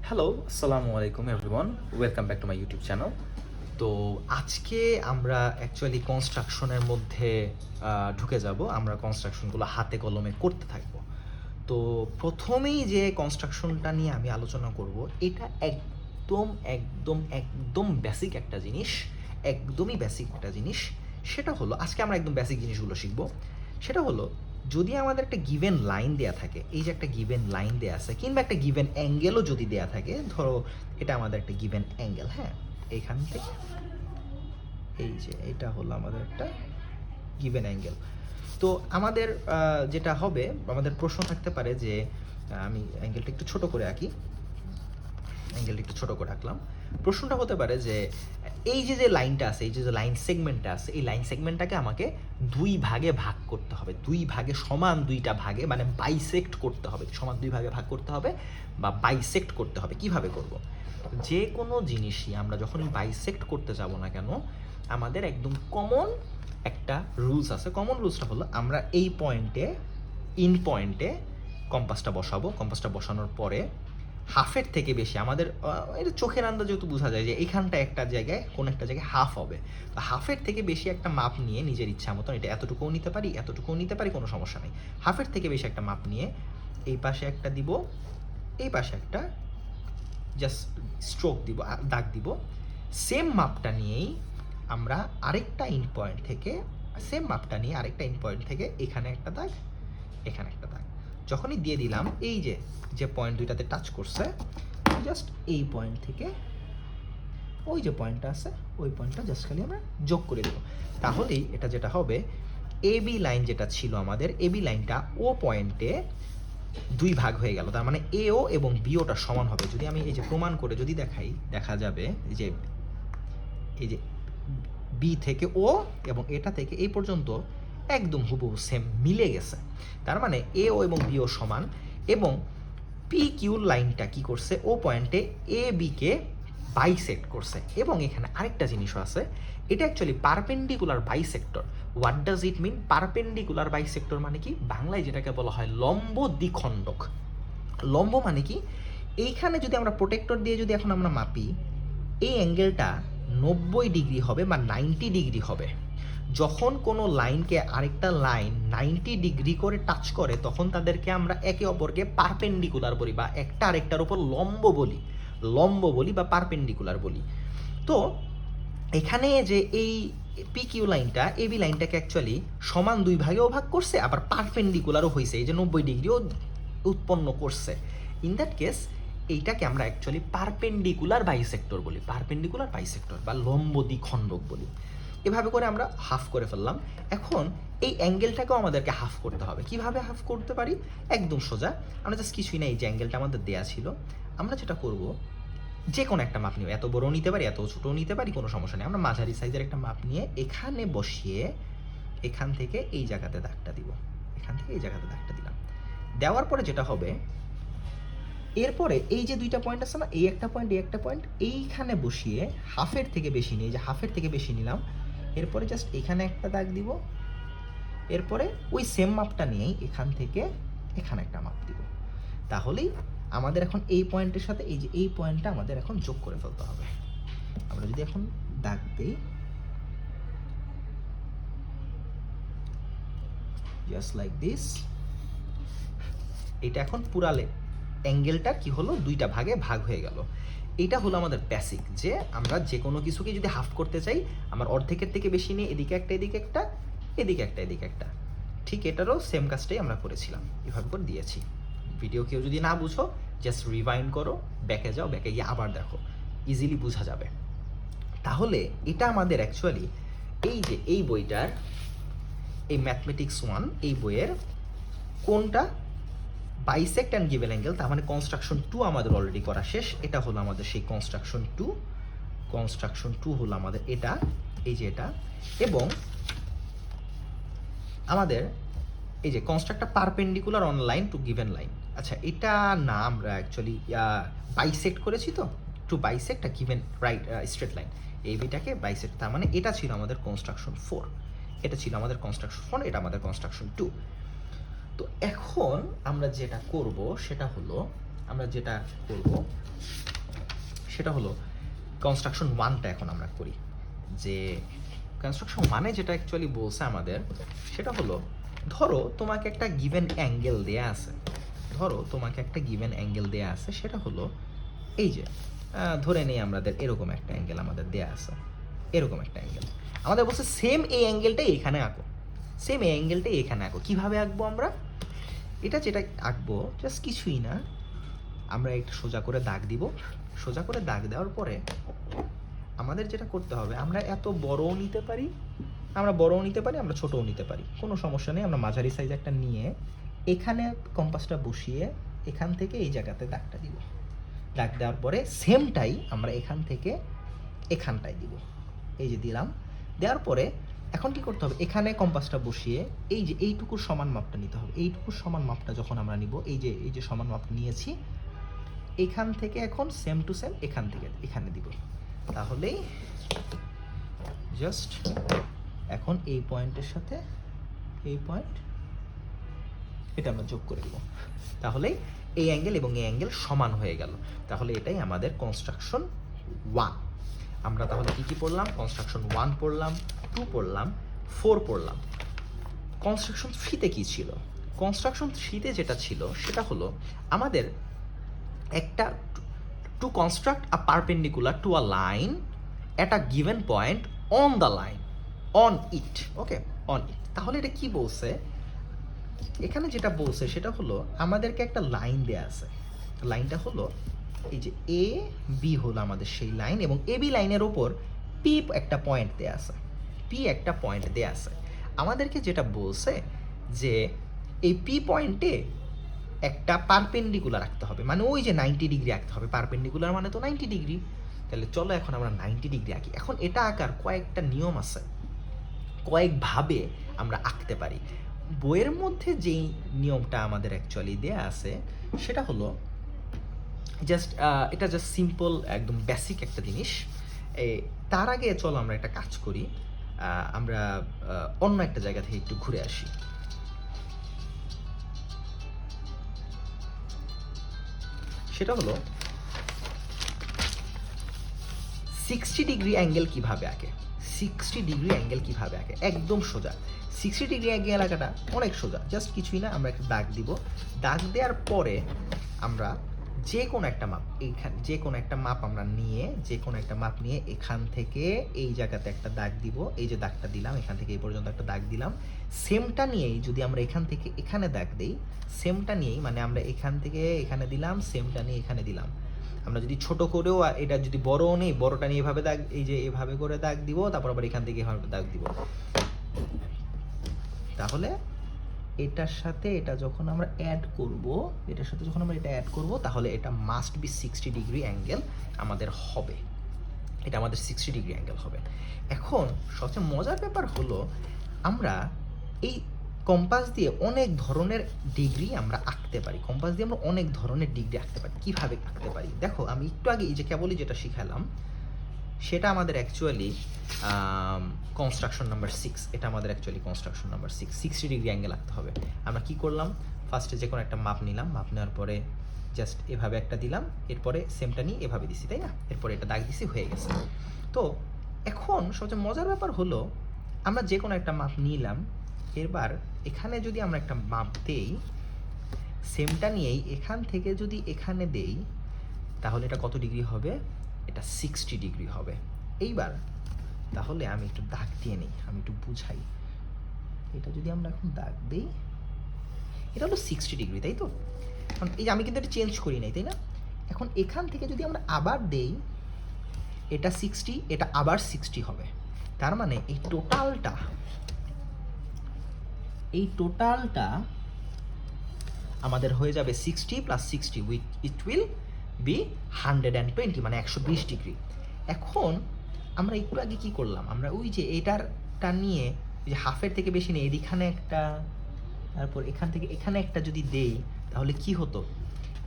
Hello, আসসালামু আলাইকুম everyone, welcome back to my YouTube channel. তো আজকে আমরা অ্যাকচুয়ালি কনস্ট্রাকশনের মধ্যে ঢুকে যাব। আমরা কনস্ট্রাকশনগুলো হাতে কলমে করতে থাকব। তো প্রথমেই যে কনস্ট্রাকশনটা নিয়ে আমি আলোচনা করব, এটা একদম বেসিক একটা জিনিস, একদমই বেসিক একটা জিনিস। সেটা হলো, আজকে আমরা একদম বেসিক জিনিসগুলো শিখব। সেটা হলো, যদি আমাদের একটা গিভেন লাইন দেয়া থাকে, এই যে একটা গিভেন লাইন দেয়া আছে, কিংবা একটা গিভেন অ্যাঙ্গেলও যদি দেয়া থাকে, ধরো এটা আমাদের একটা গিভেন অ্যাঙ্গেল, হ্যাঁ, এইখান থেকে এই যে এটা হলো আমাদের একটা গিভেন অ্যাঙ্গেল। তো আমাদের যেটা হবে, আমাদের প্রশ্ন থাকতে পারে যে আমি অ্যাঙ্গেলটা একটু ছোট করে আঁকি, অ্যাঙ্গেলটা একটু ছোট করে আঁকলাম। প্রশ্নটা হতে পারে যে এই যে যে লাইনটা আছে, এই যে যে লাইন সেগমেন্টটা আছে, এই লাইন সেগমেন্টটাকে আমাকে দুই ভাগে ভাগ করতে হবে, দুই ভাগে সমান দুইটা ভাগে, মানে বাইসেক্ট করতে হবে, সমান দুই ভাগে ভাগ করতে হবে বা বাইসেক্ট করতে হবে। কিভাবে করব? যে কোনো জিনিসই আমরা যখনই বাইসেক্ট করতে যাব না কেন, আমাদের একদম কমন একটা রুলস আছে। কমন রুলসটা হলো, আমরা এই পয়েন্টে, ইন পয়েন্টে কম্পাসটা বসাবো। কম্পাসটা বসানোর পরে হাফের থেকে বেশি আমাদের এটা চোখের আন্দাজে যেহেতু বোঝা যায় যে এইখানটা একটা জায়গায়, কোনো একটা জায়গায় হাফ হবে। তো হাফের থেকে বেশি একটা মাপ নিয়ে নিজের ইচ্ছা মতন, এটা এতটুকুও নিতে পারি, এতটুকুও নিতে পারি, কোনো সমস্যা নেই। হাফের থেকে বেশি একটা মাপ নিয়ে এই পাশে একটা দিব, এই পাশে একটা জাস্ট স্ট্রোক দিব, দাগ দিব। সেম মাপটা নিয়েই আমরা আরেকটা ইন পয়েন্ট থেকে, সেম মাপটা নিয়ে আরেকটা ইন পয়েন্ট থেকে এখানে একটা দাগ, এখানে একটা দাগ যখনই দিয়ে দিলাম, এই যে যে পয়েন্ট দুইটাতে টাচ করছে, জাস্ট এই পয়েন্ট থেকে ওই যে পয়েন্টটা আছে, ওই পয়েন্টটা জাস্ট খালি আমরা যোগ করে দেবো। তাহলেই এটা যেটা হবে, এবি লাইন যেটা ছিল আমাদের, এবি লাইনটা ও পয়েন্টে দুই ভাগ হয়ে গেল। তার মানে এও এবং বিওটা সমান হবে। যদি আমি এই যে প্রমাণ করে যদি দেখাই, দেখা যাবে যে এই যে বি থেকে ও এবং এটা থেকে এই পর্যন্ত একদম হুবহু সেম মিলে গেছে। তার মানে এ ও এবং বি ও সমান। এবং পি কিউ লাইনটা কি করছে, ও পয়েন্টে এ বিকে বাইসেক্ট করছে। এবং এখানে আরেকটা জিনিসও আছে, এটা actually perpendicular bisector. What does it mean? Perpendicular bisector মানে কি? বাংলায় যেটাকে বলা হয় লম্ব দ্বিখণ্ডক। লম্ব মানে কি? এইখানে যদি আমরা প্রোটেক্টর দিয়ে যদি এখন আমরা মাপি, এই অ্যাঙ্গেলটা 90 ডিগ্রি হবে বা 90 ডিগ্রি হবে। যখন কোনো লাইনকে আরেকটা লাইন 90 ডিগ্রি করে টাচ করে, তখন তাদেরকে আমরা একে অপরকে পারপেন্ডিকুলার বলি, বা একটা আরেকটার উপর লম্ব বলি, লম্ব বলি বা পারপেন্ডিকুলার বলি। তো এখানে যে এই পিকিউ লাইনটা এবি লাইনটাকে অ্যাকচুয়ালি সমান দুই ভাগেও ভাগ করছে, আবার পারপেন্ডিকুলারও হয়েছে, এই যে 90 ডিগ্রিও উৎপন্ন করছে। ইন দ্যাট কেস এইটাকে আমরা অ্যাকচুয়ালি পারপেন্ডিকুলার বাইসেক্টর বলি, পারপেন্ডিকুলার বাইসেক্টর বা লম্ব দ্বিখণ্ডক বলি। এভাবে করে আমরা হাফ করে ফেললাম। এখন এই অ্যাঙ্গেলটাকেও আমাদেরকে হাফ করতে হবে। কিভাবে হাফ করতে পারি? একদম সোজা। আমরা জাস্ট কিছুই না, এই যে অ্যাঙ্গেলটা আমাদের দেয়া ছিল, আমরা যেটা করব, যে কোনো একটা মাপ নিও, এত বড়ও নিতে পারি, এত ছোটও নিতে পারি, কোনো সমস্যা নেই। আমরা মাঝারি সাইজের একটা মাপ নিয়ে এখানে বসিয়ে এখান থেকে এই জায়গাতে দাগটা দিব, এখান থেকে এই জায়গাতে দাগটা দিলাম। দেওয়ার পরে যেটা হবে, এরপরে এই যে দুইটা পয়েন্ট আছে না, এই একটা পয়েন্ট, এই একটা পয়েন্ট, এইখানে বসিয়ে হাফের থেকে বেশি নিয়ে, যে হাফের থেকে বেশি নিলাম, এরপরে জাস্ট এখানে একটা দাগ দিব। এরপরে ওই সেম মাপটা নিয়েই এখান থেকে এখানে একটা মাপ দিব। তাহলেই আমাদের এখন এই পয়েন্টের সাথে এই যে এই পয়েন্টটা আমাদের এখন যোগ করে ফেলতে হবে। আমরা যদি এখন দাগ দিই, জাস্ট লাইক দিস, এটা এখন পুরালে অ্যাঙ্গেলটা কি হলো, দুইটা ভাগে ভাগ হয়ে গেল। এটা হলো আমাদের বেসিক, যে আমরা যে কোনো কিছুকে যদি হাফ করতে চাই, আমার অর্ধেকের থেকে বেশি নিয়ে এদিকে একটা, এদিকে একটা, এদিকে একটা, এদিকে একটা। ঠিক এটারও সেম কাজটাই আমরা করেছিলাম, এভাবে করে দিয়েছি। ভিডিও কেউ যদি না বুঝো, জাস্ট রিভাইন্ড করো, ব্যাকে যাও, ব্যাকে গিয়ে আবার দেখো, ইজিলি বোঝা যাবে। তাহলে এটা আমাদের অ্যাকচুয়ালি এই যে এই বইটার, এই ম্যাথমেটিক্স 1 এই বইয়ের কোনটা বাইসেক্ট অ্যান্ড গিভেন অ্যাঙ্গেল, তার মানে কনস্ট্রাকশন 2 আমাদের অলরেডি করা শেষ। এটা হলো আমাদের সেই কনস্ট্রাকশন 2। কনস্ট্রাকশন 2 হলো আমাদের এটা, এই যে এটা। এবং আমাদের এই যে কনস্ট্রাক্টটা perpendicular on line to given line. আচ্ছা, এটা না, আমরা অ্যাকচুয়ালি বাইসেক্ট করেছি, তো to bisect a given right straight line, এই বিটাকে বাইসেক্ট। তার মানে এটা ছিল আমাদের কনস্ট্রাকশন 4, এটা ছিল আমাদের কনস্ট্রাকশন 4, এটা আমাদের কনস্ট্রাকশন 2। তো এখন আমরা যেটা করব সেটা হলো, আমরা যেটা করব সেটা হলো কনস্ট্রাকশন 1টা এখন আমরা করি। যে কনস্ট্রাকশন 1-এ যেটা অ্যাকচুয়ালি বলছে আমাদের সেটা হলো, ধরো তোমাকে একটা গিভেন অ্যাঙ্গেল দেয়া আছে, সেটা হলো এই যে ধরে নেই আমাদের এরকম একটা অ্যাঙ্গেল আমাদের দেয়া আছে, এরকম একটা অ্যাঙ্গেল আমাদের বলছে সেম এই অ্যাঙ্গেলটাই এখানে আঁকো। কিভাবে আঁকবো আমরা? এটা যেটা আঁকবো জাস্ট কিছুই না, আমরা একটা সোজা করে দাগ দিব। সোজা করে দাগ দেওয়ার পরে আমাদের যেটা করতে হবে, আমরা এত বড়ও নিতে পারি, আমরা ছোটও নিতে পারি, কোনো সমস্যা নেই। আমরা মাঝারি সাইজ একটা নিয়ে এখানে কম্পাসটা বসিয়ে এখান থেকে এই জায়গাতে দাগটা দিব। দাগ দেওয়ার পরে সেমটাই আমরা এখান থেকে এখানটায় দিব। এই যে দিলাম, দেওয়ার পরে এখন কি করতে হবে, এখানে কম্পাসটা বসিয়ে এই যে এইটুকুর সমান মাপটা নিতে হবে। এইটুকুর সমান মাপটা যখন আমরা নিব, এই যে সমান মাপটা নিয়েছি, এখান থেকে এখন সেম টু সেম এখান থেকে এখানে দিব। তাহলেই জাস্ট এখন এই পয়েন্টের সাথে এই পয়েন্ট এটা আমরা যোগ করে দিব। তাহলেই এই অ্যাঙ্গেল এবং এই অ্যাঙ্গেল সমান হয়ে গেল। তাহলে এটাই আমাদের কনস্ট্রাকশন 1। আমরা তাহলে কি পড়লাম? কনস্ট্রাকশন 1 পড়লাম, 2 পড়লাম, 4 পড়লাম। কনস্ট্রাকশন 3-তে কি ছিল? কনস্ট্রাকশন 3-তে যেটা ছিল সেটা হলো আমাদের একটা two construct a perpendicular to a line at a given point on the line on it. Okay, on it. তাহলে এটা কি বলছে? এখানে যেটা বলছে সেটা হলো আমাদেরকে একটা লাইন দেয়া আছে। লাইনটা হলো এই যে এ বি হলো আমাদের সেই লাইন, এবং এ বি লাইনের ওপর পি একটা পয়েন্ট দেয়া আছে। আমাদেরকে যেটা বলছে যে এই পি পয়েন্টে একটা পারপেন্ডিকুলার রাখতে হবে, মানে ওই যে 90 ডিগ্রি আঁকতে হবে। পারপেন্ডিকুলার মানে তো 90 ডিগ্রি। তাহলে চলো এখন আমরা 90 ডিগ্রি আঁকি। এখন এটা আঁকার কয়েকটা নিয়ম আছে, কয়েকভাবে আমরা আঁকতে পারি। বইয়ের মধ্যে যেই নিয়মটা আমাদের অ্যাকচুয়ালি দেয়া আছে সেটা হলো এটা জাস্ট সিম্পল, একদম বেসিক একটা জিনিস। তার আগে চলো আমরা একটা কাজ করি, আমরা অন্য একটা জায়গা থেকে একটু ঘুরে আসি। সেটা হলো 60 ডিগ্রি অ্যাঙ্গেল কিভাবে আঁকে। একদম সোজা 60 ডিগ্রি অ্যাঙ্গেল আঁকাটা অনেক সোজা, জাস্ট কিছুই না। আমরা একটা দাগ দিব। দাগ দেওয়ার পরে আমরা যে কোনো একটা মাপ আমরা নিয়ে এখান থেকে এই জায়গাতে একটা দাগ দিব। এই যে দাগটা দিলাম, এখান থেকে এই পর্যন্ত একটা দাগ দিলাম। সেমটা নিয়েই যদি আমরা এখান থেকে এখানে দাগ দেই, সেমটা নিয়েই মানে আমরা এখান থেকে এখানে দিলাম, সেমটা নিয়ে এখানে দিলাম। আমরা যদি ছোট করেও, এটা যদি বড়ও নেই, বড়টা নিয়ে এভাবে দাগ, এই যে এভাবে করে দাগ দিব, তারপর আবার এখান থেকে এভাবে দাগ দিব। তাহলে এটার সাথে এটা যখন আমরা অ্যাড করব, তাহলে এটা মাস্ট বি 60 ডিগ্রি অ্যাঙ্গেল আমাদের হবে। এখন সবচেয়ে মজার ব্যাপার হলো আমরা এই কম্পাস দিয়ে অনেক ধরনের ডিগ্রি আমরা আঁকতে পারি। কিভাবে আঁকতে পারি দেখো, আমি একটু আগে এই যে কেবলই যেটা শিখালাম সেটা আমাদের অ্যাকচুয়ালি কনস্ট্রাকশন নাম্বার 6। এটা আমাদের actually construction number 6, 60 degree angle আঁকতে হবে। আমরা কি করলাম, ফার্স্টে যে কোনো একটা মাপ নিলাম, মাপ নেওয়ার পরে জাস্ট এভাবে একটা দিলাম, এরপরে সেমটা নিয়ে এভাবে দিছি, তাই না? এরপরে এটা দাগ দিছি, হয়ে গেছে। তো এখন সবচেয়ে মজার ব্যাপার হলো আমরা যে কোনো একটা মাপ নিলাম, এবার এখানে যদি আমরা একটা মাপ দেই, সেমটা নিয়েই এখান থেকে যদি এখানে দেই, তাহলে এটা কত ডিগ্রি হবে? এটা 60 ডিগ্রি হবে। এইবার তাহলে আমি একটু দাগ দিয়ে নিই, আমি একটু বুঝাই। এটা যদি আমরা এখন দাগ দিই, এটা হলো 60 ডিগ্রি, তাই তো? কারণ এই যে আমি কিন্তু এটা চেঞ্জ করি নাই, তাই না? এখন এখান থেকে যদি আমরা আবার দেই, এটা 60, এটা আবার 60 হবে। তার মানে এই টোটালটা আমাদের হয়ে যাবে 60 + 60, ইট উইল বি 120, মানে 120 ডিগ্রি। এখন আমরা একটু আগে কি করলাম, আমরা ওই যে এটারটা নিয়ে ওই যে হাফের থেকে বেশি নেই, এখানে একটা, তারপর এখান থেকে এখানে একটা যদি দেই, তাহলে কি হতো?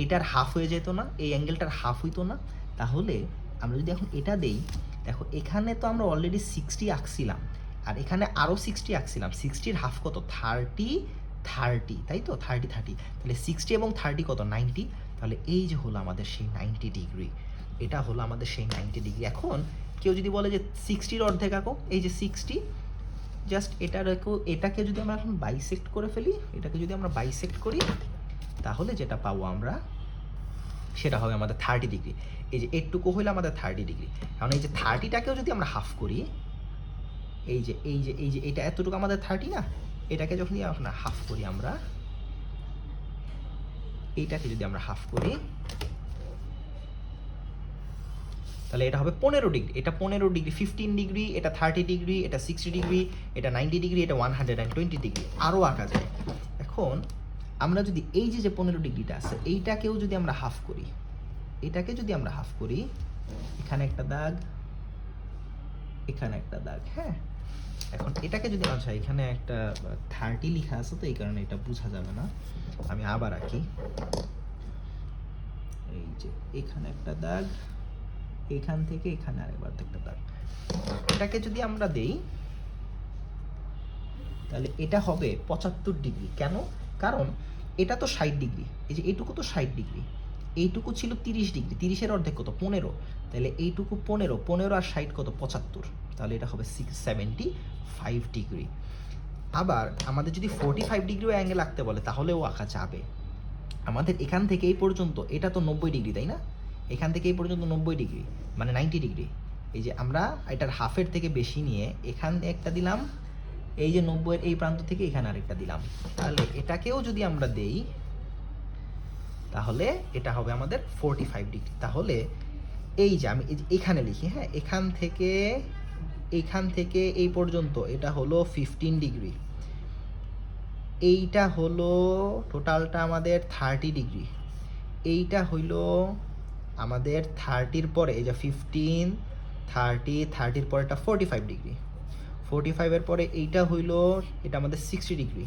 এটার হাফ হয়ে যেত না? এই অ্যাঙ্গেলটার হাফ হইতো না? তাহলে আমরা যদি এখন এটা দেই, দেখো এখানে তো আমরা অলরেডি 60 আঁকছিলাম, আর এখানে আরও 60 আঁকছিলাম। 60-র হাফ কত? 30, তাই তো? 30, তাহলে 60 এবং 30 কত? 90। তাহলে এই যে হলো আমাদের সেই 90 ডিগ্রি, এটা হলো আমাদের সেই 90 ডিগ্রি। এখন কেউ যদি বলে যে 60-র অর্ধেক আঁকো, এই যে 60, জাস্ট এটাকে যদি আমরা এখন বাইসেক্ট করে ফেলি, এটাকে যদি আমরা বাইসেক্ট করি, তাহলে যেটা পাবো আমরা সেটা হবে আমাদের 30 ডিগ্রি। এই যে এটুকু হইলো আমাদের 30 ডিগ্রি। কারণ এই যে 30টাকেও যদি আমরা হাফ করি, এই যে এটা এতটুকু আমাদের 30 না, এটাকে যখন আমরা হাফ করি, আমরা এইটাকে যদি আমরা হাফ করি, তাহলে এটা হবে 15 ডিগ্রি। এটা 15 ডিগ্রি, 15 ডিগ্রি, এটা 30 ডিগ্রি, এটা 60 ডিগ্রি, এটা 90 ডিগ্রি, এটা 120 ডিগ্রি, আরও আঁকা যায়। এখন আমরা যদি এই যে 15 ডিগ্রিটা আছে, এইটাকেও যদি আমরা হাফ করি, এটাকে যদি আমরা হাফ করি, এখানে একটা দাগ, এখানে একটা দাগ, হ্যাঁ। এখন এটাকে যদি, আচ্ছা এখানে একটা 30 লেখা আছে, তো এই কারণে এটা বোঝা যাবে না, আমি আবার আঁকি। এই যে এখানে একটা দাগ, এখান থেকে এখানে আরেকবার একটা দাগ। এটাকে যদি আমরা দেই, তাহলে এটা হবে 75 ডিগ্রি। কেন? কারণ এটা তো 60 ডিগ্রি, এই যে এইটুকু তো 60 ডিগ্রি, এইটুকু ছিল 30 ডিগ্রি, 30-এর অর্ধেক কত? 15। তাহলে এইটুকু 15 আর 60 কত? 75। তাহলে এটা হবে 75 ডিগ্রি। আবার আমাদের যদি 45 ডিগ্রিও অ্যাঙ্গেল আঁকতে বলে, তাহলেও আঁকা যাবে। আমাদের এখান থেকে এই পর্যন্ত এটা তো 90 ডিগ্রি, তাই না? এখান থেকে এই পর্যন্ত 90 ডিগ্রি, মানে 90 ডিগ্রি। এই যে আমরা এটার হাফের থেকে বেশি নিয়ে এখান একটা দিলাম, এই যে 90-এর এই প্রান্ত থেকে এখানে আরেকটা দিলাম, তাহলে এটাকেও যদি আমরা দেই, তাহলে এটা হবে আমাদের 45 ডিগ্রি। তাহলে এই যে আমি এখানে লিখি, হ্যাঁ, এখান থেকে এই পর্যন্ত এটা হলো 15 ডিগ্রি, এইটা হলো টোটালটা আমাদের 30 ডিগ্রি, এইটা হইলো আমাদের 30-র পরে, এই যে 15, 30-র পরেটা 45 ডিগ্রি, 45-এর পরে এইটা হইলো, এটা আমাদের 60 ডিগ্রি,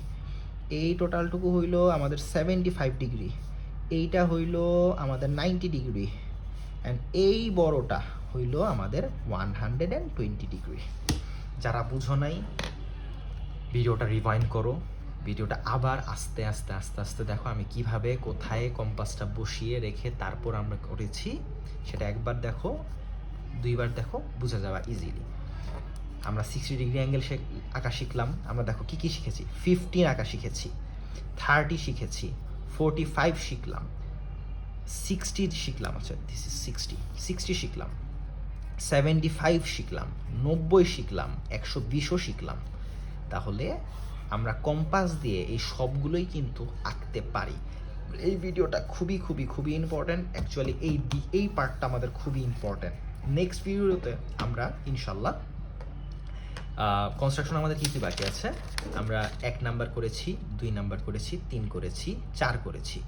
এই টোটালটুকু হইলো আমাদের 75 ডিগ্রি, এইটা হইলো আমাদের 90 ডিগ্রি, অ্যান্ড এই বড়টা হইলো আমাদের 120 ডিগ্রি। যারা বুঝো নাই, ভিডিওটা রিভাইন্ড করো, ভিডিওটা আবার আস্তে আস্তে আস্তে আস্তে দেখো আমি কিভাবে কোথায় কম্পাসটা বসিয়ে রেখে তারপর আমরা করেছি, সেটা একবার দেখো, দুইবার দেখো, বোঝা যাওয়া ইজিলি। আমরা 60 ডিগ্রি অ্যাঙ্গেল আঁকা শিখলাম, আমরা দেখো কি কি শিখেছি, 15 আঁকা শিখেছি, 30 শিখেছি, 45 শিখলাম, 60 শিখলাম, আচ্ছা দিস ইজ 60 শিখলাম, 75 শিখলাম, 90 শিখলাম, 120ও শিখলাম। তাহলে আমরা কম্পাস দিয়ে এই সবগুলোই কিন্তু আঁকতে পারি। এই ভিডিওটা খুবই খুবই খুবই ইম্পর্ট্যান্ট, অ্যাকচুয়ালি এই পার্টটা আমাদের খুবই ইম্পর্ট্যান্ট। নেক্সট ভিডিওতে আমরা ইনশাল্লাহ কনস্ট্রাকশন আমাদের কী কী বাকি আছে, আমরা 1 নাম্বার করেছি, 2 নাম্বার করেছি, 3 করেছি, 4 করেছি,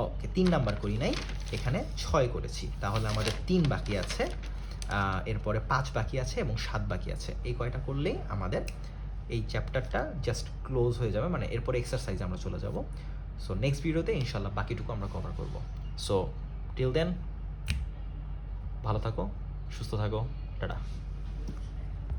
ওকে 3 নাম্বার করি নাই, এখানে 6 করেছি, তাহলে আমাদের 3 বাকি আছে, এরপরে 5 বাকি আছে এবং 7 বাকি আছে। এই কয়টা করলেই আমাদের এই চ্যাপ্টারটা জাস্ট ক্লোজ হয়ে যাবে, মানে এরপরে এক্সারসাইজে আমরা চলে যাব। সো নেক্সট ভিডিওতে ইনশাল্লাহ বাকিটুকু আমরা কভার করব। সো টিল দেন ভালো থাকো, সুস্থ থাকো, টাটা।